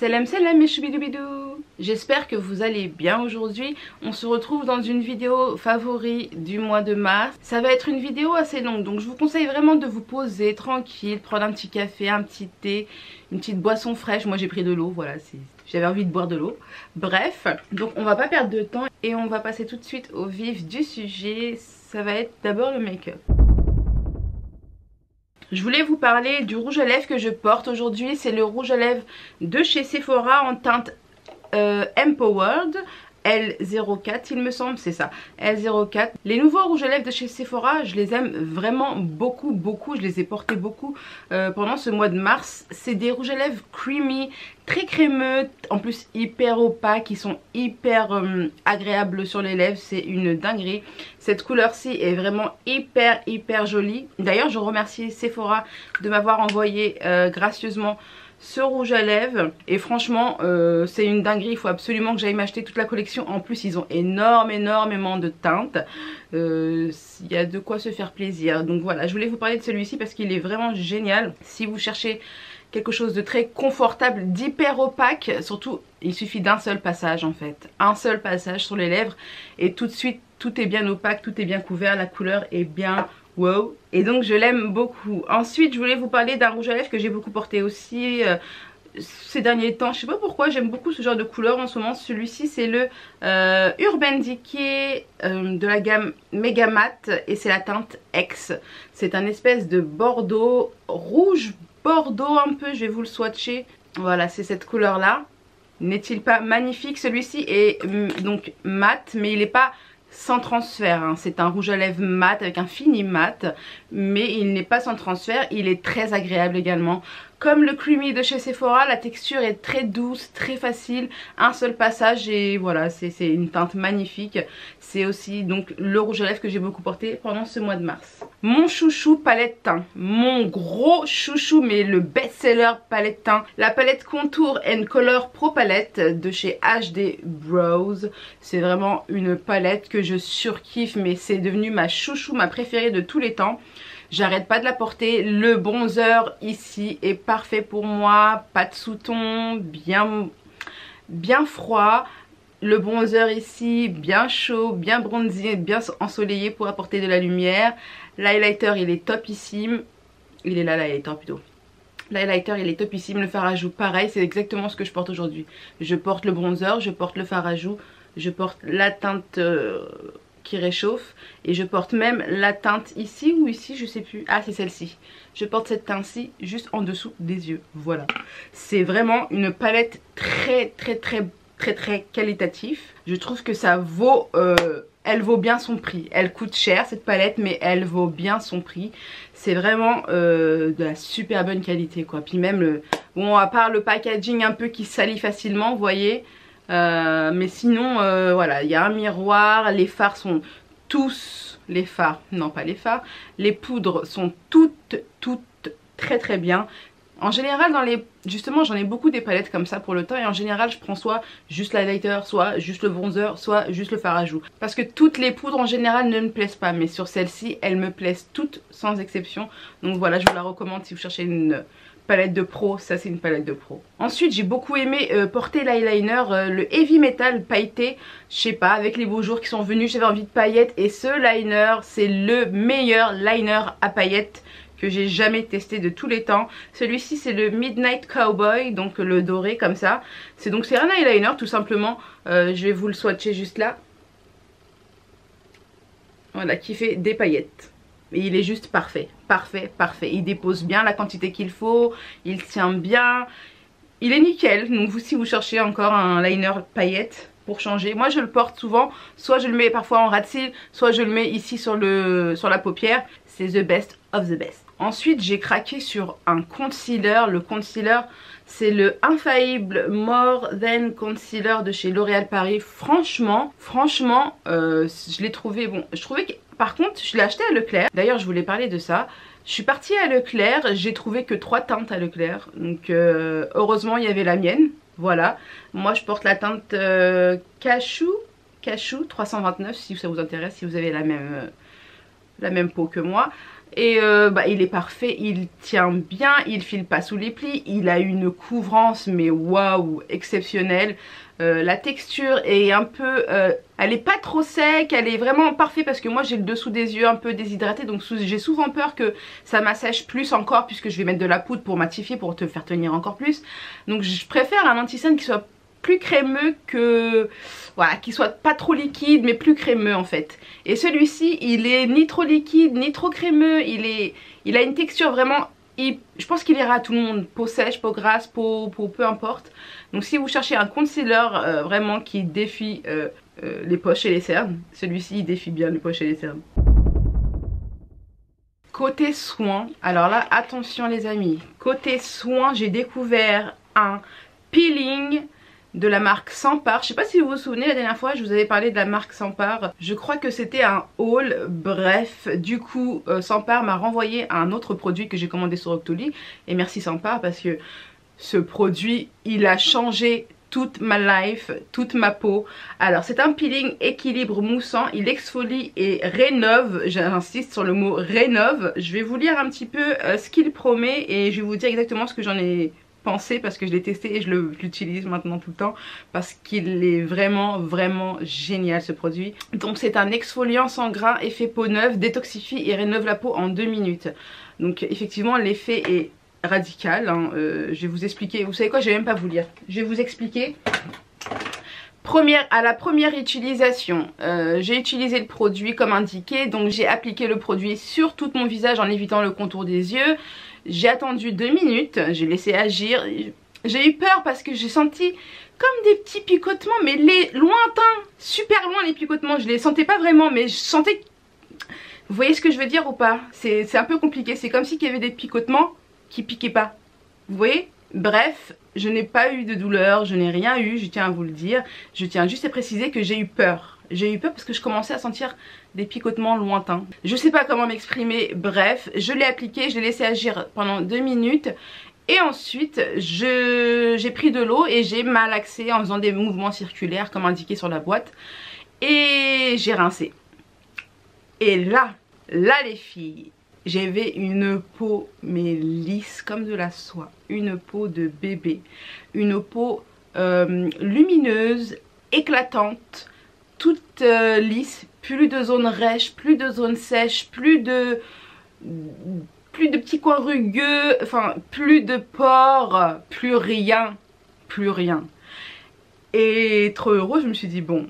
Salam salam mes choubidou. J'espère que vous allez bien aujourd'hui. On se retrouve dans une vidéo favorite du mois de mars. Ça va être une vidéo assez longue, donc je vous conseille vraiment de vous poser tranquille, prendre un petit café, un petit thé, une petite boisson fraîche. Moi j'ai pris de l'eau, voilà, j'avais envie de boire de l'eau. Bref, donc on va pas perdre de temps et on va passer tout de suite au vif du sujet. Ça va être d'abord le make-up. Je voulais vous parler du rouge à lèvres que je porte aujourd'hui. C'est le rouge à lèvres de chez Sephora en teinte Empowered L04, il me semble, c'est ça, L04. Les nouveaux rouges à lèvres de chez Sephora, je les aime vraiment beaucoup. Je les ai portés beaucoup pendant ce mois de mars. C'est des rouges à lèvres creamy, très crémeux, en plus hyper opaques, qui sont hyper agréables sur les lèvres. C'est une dinguerie. Cette couleur-ci est vraiment hyper jolie. D'ailleurs, je remercie Sephora de m'avoir envoyé gracieusement ce rouge à lèvres et franchement c'est une dinguerie. Il faut absolument que j'aille m'acheter toute la collection. En plus ils ont énormément de teintes. Il y a de quoi se faire plaisir. Donc voilà, je voulais vous parler de celui-ci parce qu'il est vraiment génial. Si vous cherchez quelque chose de très confortable, d'hyper opaque, surtout il suffit d'un seul passage en fait. Un seul passage sur les lèvres et tout de suite tout est bien opaque, tout est bien couvert, la couleur est bien wow, et donc je l'aime beaucoup. Ensuite je voulais vous parler d'un rouge à lèvres que j'ai beaucoup porté aussi ces derniers temps. Je sais pas pourquoi j'aime beaucoup ce genre de couleur en ce moment. Celui-ci c'est le Urban Decay de la gamme Mega Matte et c'est la teinte X. C'est un espèce de bordeaux, rouge bordeaux un peu, je vais vous le swatcher. Voilà, c'est cette couleur là. N'est-il pas magnifique? Celui-ci est donc mat, mais il n'est pas sans transfert, hein. C'est un rouge à lèvres mat avec un fini mat, mais il n'est pas sans transfert, il est très agréable également. Comme le creamy de chez Sephora, la texture est très douce, très facile, un seul passage et voilà, c'est une teinte magnifique. C'est aussi donc le rouge à lèvres que j'ai beaucoup porté pendant ce mois de mars. Mon chouchou palette teint, mon gros chouchou, mais le best-seller palette teint, la palette Contour and Color Pro Palette de chez HD Brows. C'est vraiment une palette que je surkiffe, mais c'est devenu ma chouchou, ma préférée de tous les temps. J'arrête pas de la porter. Le bronzer ici est parfait pour moi. Pas de sous-ton, bien froid. Le bronzer ici, bien chaud, bien bronzé, bien ensoleillé pour apporter de la lumière. L'highlighter, il est topissime. Il est là, l'highlighter plutôt. L'highlighter, il est topissime. Le fard à joues, pareil, c'est exactement ce que je porte aujourd'hui. Je porte le bronzer, je porte le fard à joues, je porte la teinte qui réchauffe et je porte même la teinte ici ou ici, je sais plus. Ah, c'est celle-ci. Je porte cette teinte-ci juste en dessous des yeux. Voilà. C'est vraiment une palette très qualitative. Je trouve que ça vaut elle vaut bien son prix. Elle coûte cher cette palette, mais elle vaut bien son prix. C'est vraiment de la super bonne qualité quoi. Puis même bon, à part le packaging un peu qui salit facilement, vous voyez. Mais sinon voilà, il y a un miroir, les fards sont tous, les fards, non pas les fards, les poudres sont toutes très bien. En général justement j'en ai beaucoup des palettes comme ça pour le teint et en général je prends soit juste l'highlighter, soit juste le bronzer, soit juste le fard à joues. Parce que toutes les poudres en général ne me plaisent pas, mais sur celle-ci elles me plaisent toutes sans exception. Donc voilà, je vous la recommande si vous cherchez une palette de pro, ça c'est une palette de pro. Ensuite j'ai beaucoup aimé porter l'eyeliner, le Heavy Metal pailleté, je sais pas, avec les beaux jours qui sont venus j'avais envie de paillettes et ce liner c'est le meilleur liner à paillettes que j'ai jamais testé de tous les temps. Celui-ci c'est le Midnight Cowboy, donc le doré comme ça. C'est un eyeliner tout simplement, je vais vous le swatcher juste là. Voilà, qui fait des paillettes. Et il est juste parfait. Il dépose bien la quantité qu'il faut, il tient bien, il est nickel. Donc vous, si vous cherchez encore un liner paillettes pour changer, moi je le porte souvent, soit je le mets parfois en ras de cils, soit je le mets ici sur la paupière. C'est the best of the best. Ensuite j'ai craqué sur un concealer. Le concealer c'est le Infaillible More Than Concealer de chez L'Oréal Paris. Franchement je l'ai trouvé bon. Je trouvais que par contre je l'ai acheté à Leclerc. D'ailleurs je voulais parler de ça. Je suis partie à Leclerc, j'ai trouvé que 3 teintes à Leclerc. Donc heureusement il y avait la mienne. Voilà, moi je porte la teinte Cachou 329 si ça vous intéresse, si vous avez la même la même peau que moi. Et il est parfait, il tient bien, il file pas sous les plis, il a une couvrance mais waouh, exceptionnelle. La texture est un peu, elle est pas trop sec, elle est vraiment parfaite parce que moi j'ai le dessous des yeux un peu déshydraté, donc j'ai souvent peur que ça m'assèche plus encore puisque je vais mettre de la poudre pour matifier, pour te faire tenir encore plus. Donc je préfère un anti-cerne qui soit plus crémeux que... Voilà, qui soit pas trop liquide mais plus crémeux en fait. Et celui-ci il est ni trop liquide ni trop crémeux, il a une texture vraiment... je pense qu'il ira à tout le monde, peau sèche, peau grasse, peau peu importe. Donc si vous cherchez un concealer vraiment qui défie les poches et les cernes, celui-ci il défie bien les poches et les cernes. Côté soins, alors là attention les amis, côté soins j'ai découvert un peeling de la marque Sampar. Je sais pas si vous vous souvenez, la dernière fois je vous avais parlé de la marque Sampar. Je crois que c'était un haul, bref. Du coup Sampar m'a renvoyé un autre produit que j'ai commandé sur Octoly. Et merci Sampar parce que ce produit il a changé toute ma life, toute ma peau. Alors c'est un peeling équilibre moussant, il exfolie et rénove, j'insiste sur le mot rénove. Je vais vous lire un petit peu ce qu'il promet et je vais vous dire exactement ce que j'en ai pensé parce que je l'ai testé et je l'utilise maintenant tout le temps parce qu'il est vraiment génial ce produit. Donc c'est un exfoliant sans grains, effet peau neuve, détoxifie et rénove la peau en 2 minutes. Donc effectivement l'effet est radical, hein. Je vais vous expliquer, vous savez quoi, je vais même pas vous lire, je vais vous expliquer. À la première utilisation, j'ai utilisé le produit comme indiqué, donc j'ai appliqué le produit sur tout mon visage en évitant le contour des yeux. J'ai attendu 2 minutes, j'ai laissé agir. J'ai eu peur parce que j'ai senti comme des petits picotements, mais lointains, super loin les picotements. Je les sentais pas vraiment, mais je sentais... Vous voyez ce que je veux dire ou pas? C'est un peu compliqué, c'est comme s'il y avait des picotements qui piquaient pas. Vous voyez? Bref, je n'ai pas eu de douleur, je n'ai rien eu, je tiens à vous le dire. Je tiens juste à préciser que j'ai eu peur. J'ai eu peur parce que je commençais à sentir des picotements lointains. Je sais pas comment m'exprimer, bref, je l'ai appliqué, je l'ai laissé agir pendant 2 minutes. Et ensuite, j'ai pris de l'eau et j'ai malaxé en faisant des mouvements circulaires comme indiqué sur la boîte. Et j'ai rincé. Et là les filles, j'avais une peau mais lisse comme de la soie. Une peau de bébé. Une peau lumineuse, éclatante, toute lisse. Plus de zones rêches, plus de zones sèches, plus de petits coins rugueux, enfin plus de pores, plus rien. Et trop heureuse, je me suis dit bon,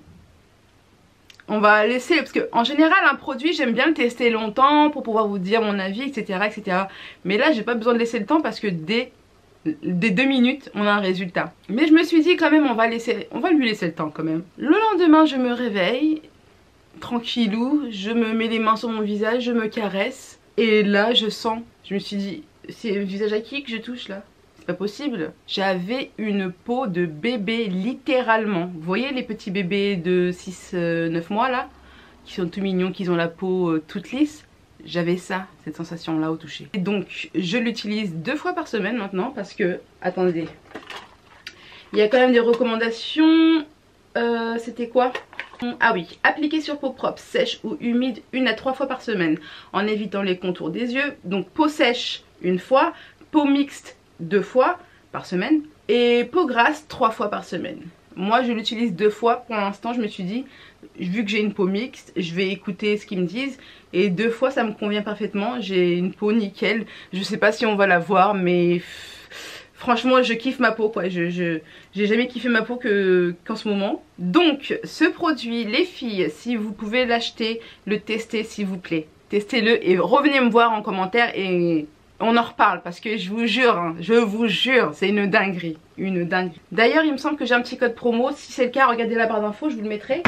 on va laisser, parce que en général un produit j'aime bien le tester longtemps pour pouvoir vous dire mon avis, etc. Mais là j'ai pas besoin de laisser le temps parce que dès 2 minutes on a un résultat. Mais je me suis dit quand même on va lui laisser le temps quand même. Le lendemain je me réveille tranquillou, je me mets les mains sur mon visage, je me caresse et là je sens, je me suis dit c'est le visage à qui que je touche là? C'est pas possible. J'avais une peau de bébé littéralement. Vous voyez les petits bébés de 6-9 mois là, qui sont tout mignons, qui ont la peau toute lisse? J'avais ça, cette sensation là au toucher. Et donc je l'utilise 2 fois par semaine maintenant parce que, attendez, il y a quand même des recommandations. C'était quoi? Ah oui, appliquer sur peau propre, sèche ou humide 1 à 3 fois par semaine en évitant les contours des yeux. Donc peau sèche 1 fois, peau mixte 2 fois par semaine et peau grasse 3 fois par semaine. Moi je l'utilise 2 fois pour l'instant. Je me suis dit, vu que j'ai une peau mixte, je vais écouter ce qu'ils me disent et 2 fois ça me convient parfaitement. J'ai une peau nickel, je sais pas si on va la voir mais franchement je kiffe ma peau quoi. J'ai jamais kiffé ma peau qu'en ce moment. Donc ce produit les filles, si vous pouvez l'acheter, le tester s'il vous plaît, testez-le et revenez me voir en commentaire et on en reparle parce que je vous jure, hein, c'est une dinguerie, D'ailleurs il me semble que j'ai un petit code promo, si c'est le cas regardez la barre d'infos, je vous le mettrai.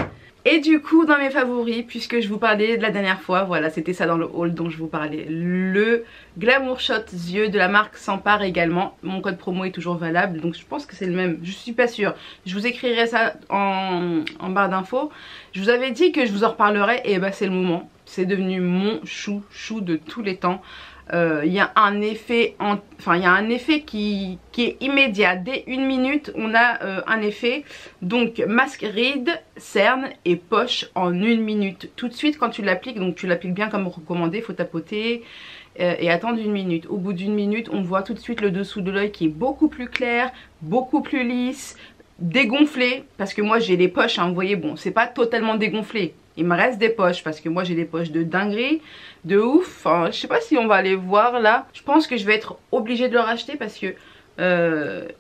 Et du coup dans mes favoris, puisque je vous parlais de la dernière fois, voilà c'était ça dans le haul dont je vous parlais, le Glamour Shot yeux de la marque Sampar également. Mon code promo est toujours valable donc je pense que c'est le même, je suis pas sûre. Je vous écrirai ça en barre d'infos. Je vous avais dit que je vous en reparlerai et bah c'est le moment. C'est devenu mon chou de tous les temps. il y a un effet, il y a un effet qui est immédiat. Dès 1 minute, on a un effet. Donc masque ride, cerne et poche en 1 minute. Tout de suite quand tu l'appliques, donc tu l'appliques bien comme recommandé, il faut tapoter et attendre 1 minute. Au bout d'1 minute, on voit tout de suite le dessous de l'œil qui est beaucoup plus clair, beaucoup plus lisse, dégonflé. Parce que moi j'ai les poches, hein, vous voyez, bon, c'est pas totalement dégonflé. Il me reste des poches parce que moi j'ai des poches de dinguerie, de ouf. Enfin, je sais pas si on va les voir là. Je pense que je vais être obligée de le racheter parce que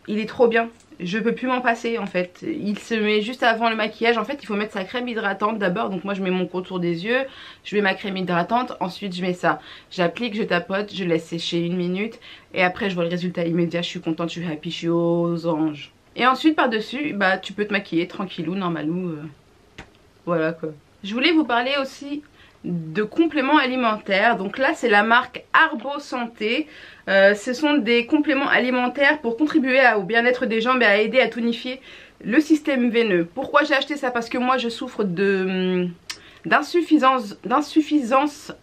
il est trop bien. Je peux plus m'en passer en fait. Il se met juste avant le maquillage. En fait il faut mettre sa crème hydratante d'abord. Donc moi je mets mon contour des yeux, je mets ma crème hydratante, ensuite je mets ça. J'applique, je tapote, je laisse sécher 1 minute. Et après je vois le résultat immédiat. Je suis contente, je suis happy, je suis aux anges. Et ensuite par dessus, bah tu peux te maquiller tranquillou, normalou. Voilà quoi. Je voulais vous parler aussi de compléments alimentaires. Donc là c'est la marque Arbo Santé. Ce sont des compléments alimentaires pour contribuer au bien-être des jambes et à aider à tonifier le système veineux. Pourquoi j'ai acheté ça? Parce que moi je souffre d'insuffisance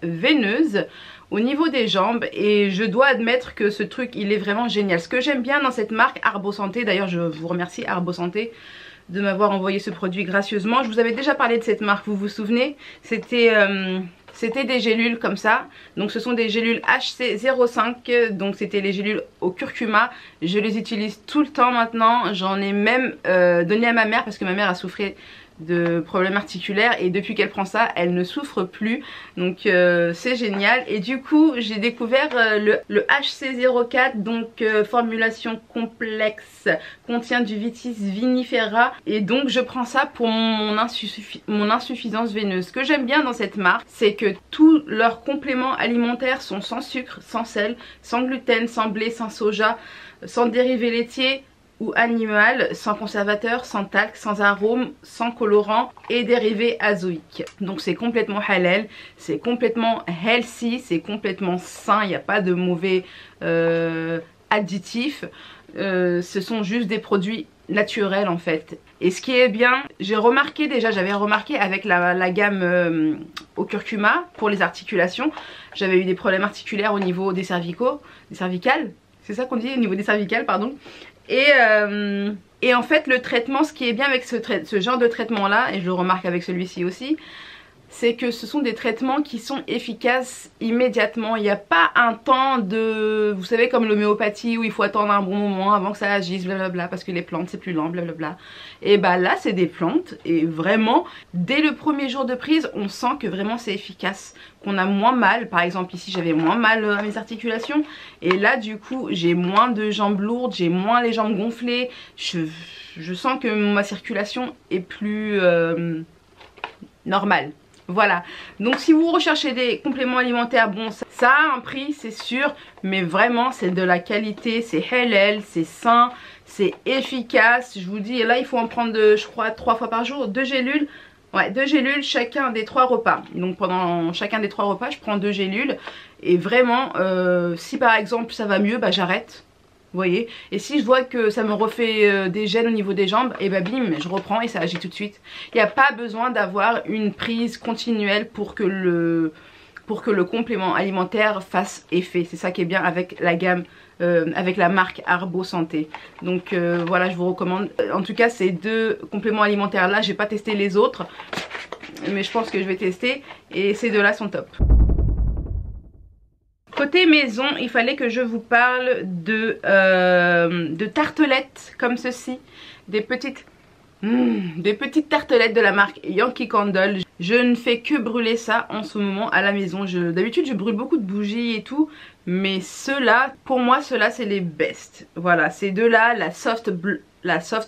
veineuse au niveau des jambes et je dois admettre que ce truc il est vraiment génial. Ce que j'aime bien dans cette marque Arbo Santé, d'ailleurs je vous remercie Arbo Santé de m'avoir envoyé ce produit gracieusement. Je vous avais déjà parlé de cette marque, vous vous souvenez? C'était des gélules comme ça. Donc ce sont des gélules HC05. Donc c'était les gélules au curcuma. Je les utilise tout le temps maintenant. J'en ai même donné à ma mère parce que ma mère a souffert de problèmes articulaires et depuis qu'elle prend ça elle ne souffre plus, donc c'est génial. Et du coup j'ai découvert le HC04, donc formulation complexe, contient du vitis vinifera et donc je prends ça pour mon insuffisance veineuse. Ce que j'aime bien dans cette marque c'est que tous leurs compléments alimentaires sont sans sucre, sans sel, sans gluten, sans blé, sans soja, sans dérivés laitiers ou animal, sans conservateur, sans talc, sans arôme, sans colorant et dérivés azoïques. Donc c'est complètement halal, c'est complètement healthy, c'est complètement sain, il n'y a pas de mauvais additifs. Ce sont juste des produits naturels en fait. Et ce qui est bien, j'ai remarqué déjà, j'avais remarqué avec la gamme au curcuma pour les articulations, j'avais eu des problèmes articulaires au niveau des cervicales, c'est ça qu'on dit, au niveau des cervicales pardon. Et en fait le traitement, ce qui est bien avec ce genre de traitement là, et je le remarque avec celui-ci aussi, c'est que ce sont des traitements qui sont efficaces immédiatement. Il n'y a pas un temps de... Vous savez comme l'homéopathie où il faut attendre un bon moment avant que ça agisse, blablabla, parce que les plantes c'est plus lent, blablabla. Et bah là c'est des plantes et vraiment dès le premier jour de prise on sent que vraiment c'est efficace. Qu'on a moins mal, par exemple ici j'avais moins mal à mes articulations. Et là du coup j'ai moins de jambes lourdes, j'ai moins les jambes gonflées. Je sens que ma circulation est plus normale. Voilà, donc si vous recherchez des compléments alimentaires, bon ça a un prix c'est sûr, mais vraiment c'est de la qualité, c'est halal, c'est sain, c'est efficace. Je vous dis là il faut en prendre je crois 3 fois par jour, 2 gélules. Ouais, 2 gélules chacun des 3 repas. Donc pendant chacun des 3 repas je prends 2 gélules. Et vraiment si par exemple ça va mieux, bah j'arrête. Vous voyez, et si je vois que ça me refait des gènes au niveau des jambes, et bah bim, je reprends et ça agit tout de suite. Il n'y a pas besoin d'avoir une prise continuelle pour que le complément alimentaire fasse effet. C'est ça qui est bien avec la gamme, avec la marque Arbo Santé. Donc voilà, je vous recommande. En tout cas, ces 2 compléments alimentaires là, j'ai pas testé les autres, mais je pense que je vais tester et ces 2 là sont top. Côté maison, il fallait que je vous parle de tartelettes comme ceci. Des petites tartelettes de la marque Yankee Candle. Je ne fais que brûler ça en ce moment à la maison. D'habitude je brûle beaucoup de bougies et tout, mais ceux-là, pour moi ceux-là c'est les best. Voilà, ces 2 là, la soft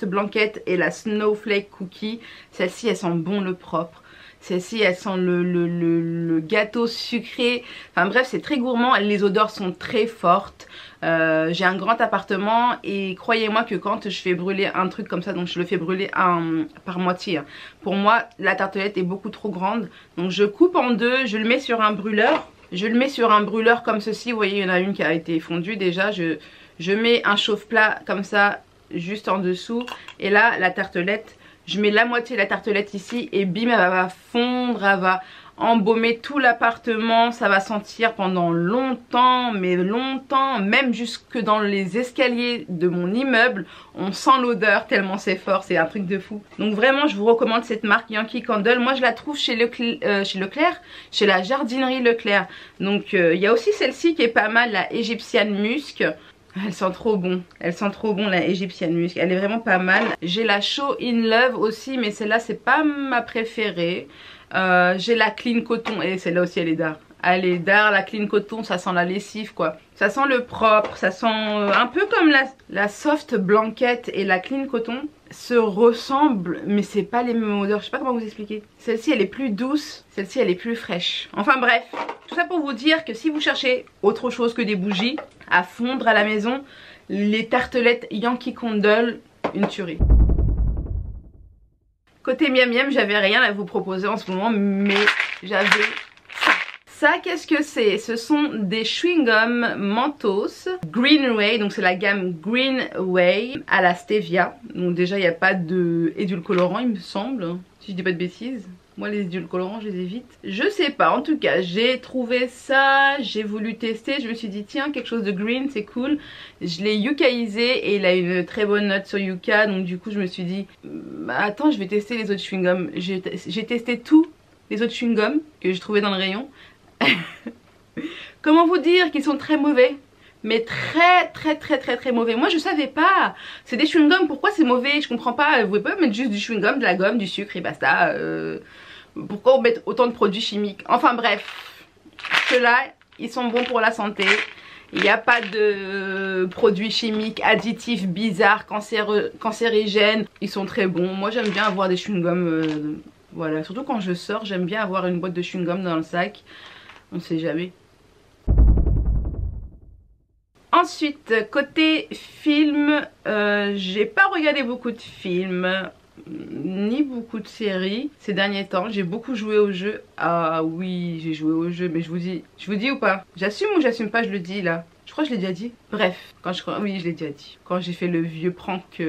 blanquette et la snowflake cookie. Celle-ci elle sent bon le propre. Celle-ci elle sent le gâteau sucré. Enfin bref c'est très gourmand, les odeurs sont très fortes. J'ai un grand appartement et croyez-moi que quand je fais brûler un truc comme ça, donc je le fais brûler par moitié, hein. Pour moi la tartelette est beaucoup trop grande. Donc je coupe en 2, je le mets sur un brûleur. Je le mets sur un brûleur comme ceci, vous voyez il y en a une qui a été fondue déjà. Je mets un chauffe-plat comme ça juste en dessous. Et là la tartelette, je mets la moitié de la tartelette ici et bim elle va fondre, elle va embaumer tout l'appartement, ça va sentir pendant longtemps, mais longtemps, même jusque dans les escaliers de mon immeuble, on sent l'odeur tellement c'est fort, c'est un truc de fou. Donc vraiment je vous recommande cette marque Yankee Candle. Moi je la trouve chez Leclerc, chez la jardinerie Leclerc. Donc il y a aussi celle-ci qui est pas mal, la Egyptian Musk. Elle sent trop bon, la Egyptian Musk, elle est vraiment pas mal. J'ai la Show in Love aussi, mais celle-là c'est pas ma préférée. J'ai la Clean Coton et celle-là aussi elle est d'art. Elle est d'art, la Clean Coton, ça sent la lessive quoi. Ça sent le propre, ça sent un peu comme la Soft Blanket et la Clean Coton se ressemblent, mais c'est pas les mêmes odeurs, je sais pas comment vous expliquer. Celle-ci elle est plus douce, celle-ci elle est plus fraîche. Enfin bref, tout ça pour vous dire que si vous cherchez autre chose que des bougies à fondre à la maison, les tartelettes Yankee Candle, une tuerie. Côté miam miam, j'avais rien à vous proposer en ce moment, mais j'avais ça. Ça, qu'est-ce que c'est? Ce sont des chewing-gums Mentos Greenway, donc c'est la gamme Greenway à la stevia. Donc déjà, il n'y a pas d'édulcorant, il me semble, si je dis pas de bêtises. Moi les édulcorants je les évite. Je sais pas, en tout cas j'ai trouvé ça, j'ai voulu tester, je me suis dit tiens quelque chose de green c'est cool. Je l'ai yucaisé et il a une très bonne note sur Yuka, donc du coup je me suis dit attends je vais tester les autres chewing-gums. J'ai testé tous les autres chewing-gums que je trouvais dans le rayon. Comment vous dire qu'ils sont très mauvais, mais très mauvais. Moi je savais pas, c'est des chewing-gums, pourquoi c'est mauvais, je comprends pas. Vous pouvez pas mettre juste du chewing-gum, de la gomme, du sucre et basta. Pourquoi on met autant de produits chimiques? Enfin bref, ceux-là ils sont bons pour la santé. Il n'y a pas de produits chimiques, additifs, bizarres, cancérigènes. Ils sont très bons. Moi j'aime bien avoir des chewing-gums, voilà, surtout quand je sors, j'aime bien avoir une boîte de chewing-gum dans le sac. On sait jamais. Ensuite, côté film, j'ai pas regardé beaucoup de films, ni beaucoup de séries ces derniers temps. J'ai beaucoup joué au jeu. Ah oui, j'ai joué au jeu, mais je vous dis ou pas? J'assume ou j'assume pas, je le dis là. Je crois que je l'ai déjà dit. Bref, oui je l'ai déjà dit. Quand j'ai fait le vieux prank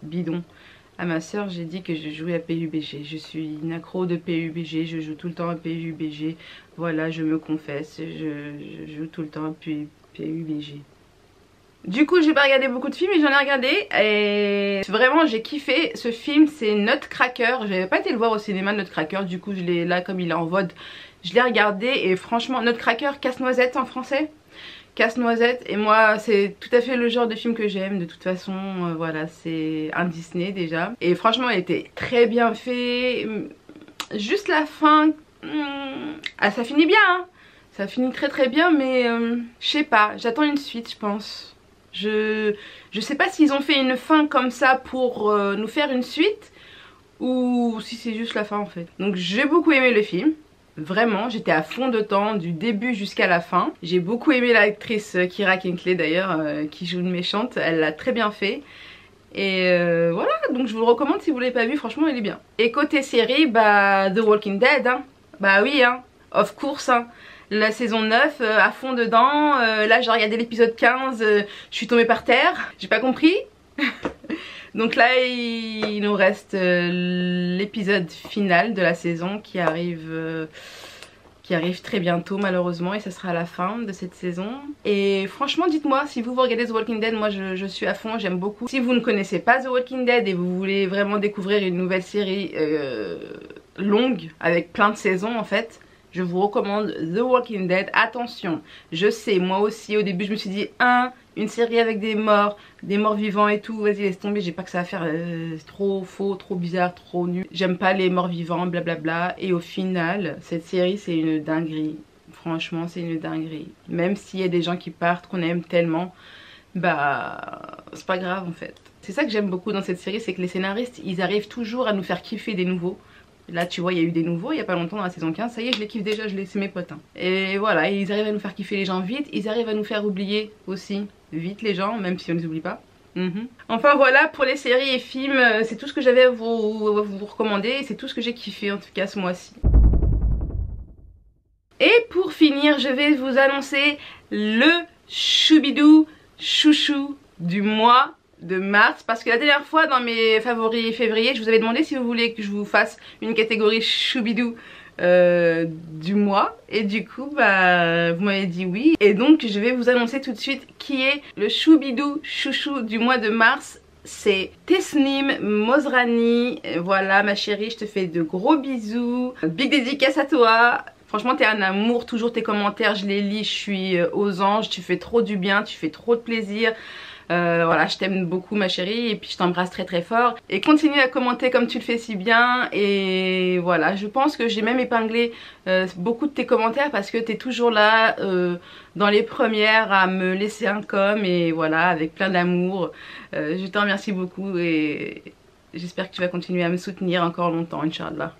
bidon à ma soeur, j'ai dit que je jouais à PUBG. Je suis une accro de PUBG, je joue tout le temps à PUBG. Voilà, je me confesse, je joue tout le temps à PUBG. Du coup j'ai pas regardé beaucoup de films mais j'en ai regardé et vraiment j'ai kiffé ce film, c'est Nutcracker. J'avais pas été le voir au cinéma Nutcracker, du coup je l'ai là comme il est en VOD, je l'ai regardé et franchement Nutcracker, casse-noisette en français, casse-noisette, et moi c'est tout à fait le genre de film que j'aime de toute façon. Voilà, c'est un Disney déjà et franchement il était très bien fait. Juste la fin, ah ça finit bien hein. Ça finit très bien mais je sais pas, j'attends une suite je pense. Je sais pas s'ils ont fait une fin comme ça pour nous faire une suite ou si c'est juste la fin en fait. Donc j'ai beaucoup aimé le film, vraiment j'étais à fond de temps du début jusqu'à la fin. J'ai beaucoup aimé l'actrice Keira Knightley d'ailleurs qui joue une méchante, elle l'a très bien fait. Et voilà, donc je vous le recommande si vous l'avez pas vu, franchement il est bien. Et côté série, bah The Walking Dead hein. Bah oui hein, of course hein. La saison 9 à fond dedans. Là j'ai regardé l'épisode 15, je suis tombée par terre, j'ai pas compris. Donc là il nous reste l'épisode final de la saison qui arrive très bientôt malheureusement, et ça sera la fin de cette saison. Et franchement dites-moi si vous regardez The Walking Dead, moi je suis à fond, j'aime beaucoup. Si vous ne connaissez pas The Walking Dead et vous voulez vraiment découvrir une nouvelle série longue avec plein de saisons en fait, je vous recommande The Walking Dead. Attention, je sais, moi aussi au début je me suis dit une série avec des morts vivants et tout, vas-y laisse tomber, j'ai pas que ça à faire, c'est trop faux, trop bizarre, trop nul. J'aime pas les morts vivants, blablabla. Et au final, cette série c'est une dinguerie. Franchement c'est une dinguerie. Même s'il y a des gens qui partent, qu'on aime tellement, bah c'est pas grave en fait. C'est ça que j'aime beaucoup dans cette série, c'est que les scénaristes, ils arrivent toujours à nous faire kiffer des nouveaux. Là tu vois il y a eu des nouveaux il y a pas longtemps dans la saison 15, ça y est je les kiffe déjà, c'est mes potes hein. Et voilà, ils arrivent à nous faire kiffer les gens vite, ils arrivent à nous faire oublier aussi vite les gens, même si on les oublie pas. Enfin voilà pour les séries et films, c'est tout ce que j'avais à vous recommander, c'est tout ce que j'ai kiffé en tout cas ce mois-ci. Et pour finir je vais vous annoncer le choubidou chouchou du mois de mars, parce que la dernière fois dans mes favoris février je vous avais demandé si vous voulez que je vous fasse une catégorie choubidou du mois. Et du coup bah vous m'avez dit oui. Et donc je vais vous annoncer tout de suite qui est le choubidou chouchou du mois de mars. C'est Tesnim Mozrani. Voilà ma chérie, je te fais de gros bisous. Big dédicace à toi. Franchement t'es un amour, toujours tes commentaires je les lis, je suis aux anges. Tu fais trop du bien, tu fais trop de plaisir. Voilà, je t'aime beaucoup ma chérie et puis je t'embrasse très très fort. Et continue à commenter comme tu le fais si bien. Et voilà, je pense que j'ai même épinglé beaucoup de tes commentaires parce que t'es toujours là dans les premières à me laisser un com. Et voilà, avec plein d'amour. Je te remercie beaucoup et j'espère que tu vas continuer à me soutenir encore longtemps, Inch'Allah.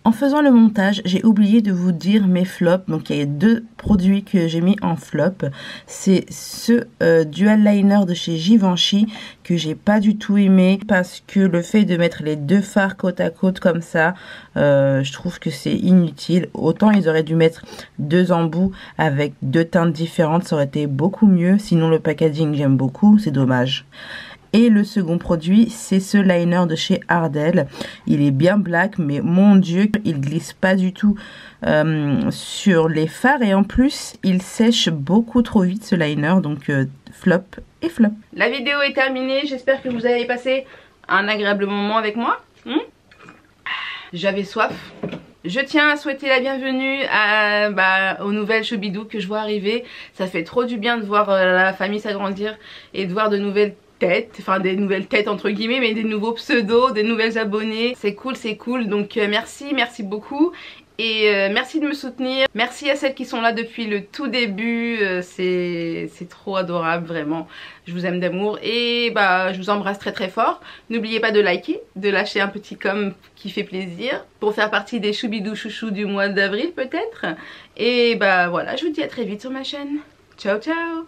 En faisant le montage, j'ai oublié de vous dire mes flops. Donc il y a 2 produits que j'ai mis en flop. C'est ce dual liner de chez Givenchy que j'ai pas du tout aimé parce que le fait de mettre les 2 fards côte à côte comme ça, je trouve que c'est inutile. Autant ils auraient dû mettre 2 embouts avec 2 teintes différentes, ça aurait été beaucoup mieux. Sinon le packaging j'aime beaucoup, c'est dommage. Et le second produit, c'est ce liner de chez Ardell. Il est bien black, mais mon dieu, il glisse pas du tout sur les fards. Et en plus, il sèche beaucoup trop vite ce liner. Donc flop et flop. La vidéo est terminée. J'espère que vous avez passé un agréable moment avec moi. J'avais soif. Je tiens à souhaiter la bienvenue aux nouvelles choubidou que je vois arriver. Ça fait trop du bien de voir la famille s'agrandir et de voir de nouvelles têtes, enfin des nouvelles têtes entre guillemets, mais des nouveaux pseudos, des nouvelles abonnés. C'est cool, donc merci beaucoup. Et merci de me soutenir. Merci à celles qui sont là depuis le tout début. C'est trop adorable, vraiment. Je vous aime d'amour. Et bah je vous embrasse très très fort. N'oubliez pas de liker, de lâcher un petit com qui fait plaisir. Pour faire partie des choubidou chouchous du mois d'avril peut-être. Et bah voilà, je vous dis à très vite sur ma chaîne. Ciao ciao.